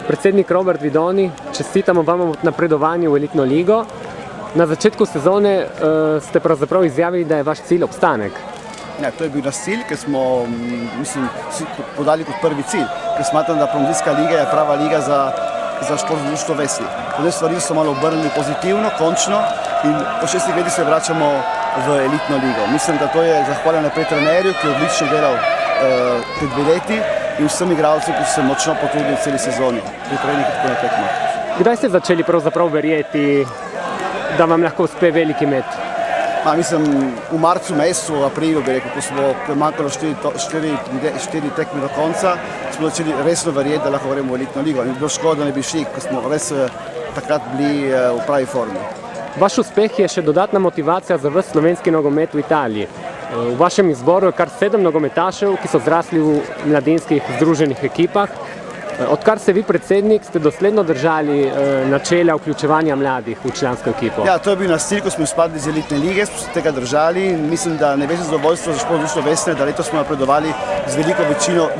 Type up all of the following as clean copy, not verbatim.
Predsednik Robert Vidoni, čestitamo vam ob napredovanju v elitno ligo. Na začetku sezone ste pravzaprav izjavili, da je vaš cilj obstanek. Ne, to je bil naš cilj, ker smo si podali kot prvi cilj, ker smatram, da promocijska liga je prava liga za športno društvo Vesna. Potem stvari so malo obrnili pozitivno, končno, in po 6 letih se vračamo v elitno ligo. Mislim, da to je zahvala naprej trenerju, ki je odlično delal te 2 leti, in vsem igralcem, ki so se močno potrudili v celi sezoni, pri treningih tako na tekmah. Kdaj ste začeli pravzaprav verjeti, da vam lahko uspe veliki met? Mislim, v marcu, mesecu, v aprilu, bi rekel, ko smo manjkalo 4 tekme do konca, smo začeli resno verjeti, da lahko gremo v elitno ligo. In bilo škoda, da ne bi šli, ker smo res takrat bili v pravi formi. Vaš uspeh je še dodatna motivacija za ves slovenski nogomet v Italiji. V vašem izboru je kar 7 nogometašev, ki so zrasli v mladinskih združenih ekipah. Odkar ste vi predsednik, ste dosledno držali načela vključevanja mladih v člansko ekipo. Ja, to je bil naš cilj, ko smo izpadli iz elitne lige, smo se tega držali in mislim, da največje zadovoljstvo za športno društvo Vesna, da letos smo napredovali z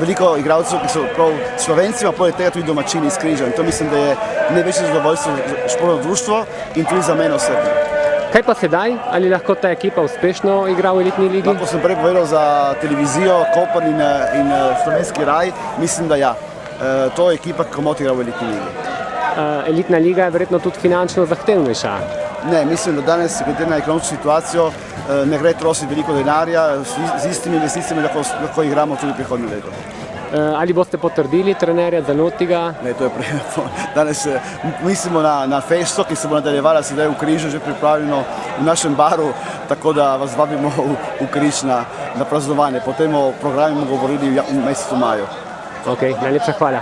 veliko igralcev, ki so prav Slovenci, pa poleg tega tudi domačini iz Križa. In to mislim, da je največje zadovoljstvo za športno društvo in tudi za mene osebno. Kaj pa sedaj? Ali lahko ta ekipa uspešno igra v elitni ligi? Ko sem prej povedal za televizijo, Koper in Slovenski raj, mislim, da ja. To je ekipa, ki komot igra v elitni ligi. Elitna liga je verjetno tudi finančno zahtevnejša. Ne, mislim, da danes, glede na ekonomsko situacijo, ne gre trositi veliko denarja, z istimi investicijami lahko igramo tudi prihodnje leto. Ali boste potrdili trenerja Zanotiga? Ne, to je prej. Danes mislimo na festo, ki se bo nadaljevala sedaj v Križu, že pripravljeno v našem baru, tako da vas vabimo v Križ na praznovanje. Potem o programu bomo govorili v mesecu maju. Ok, najlepša hvala.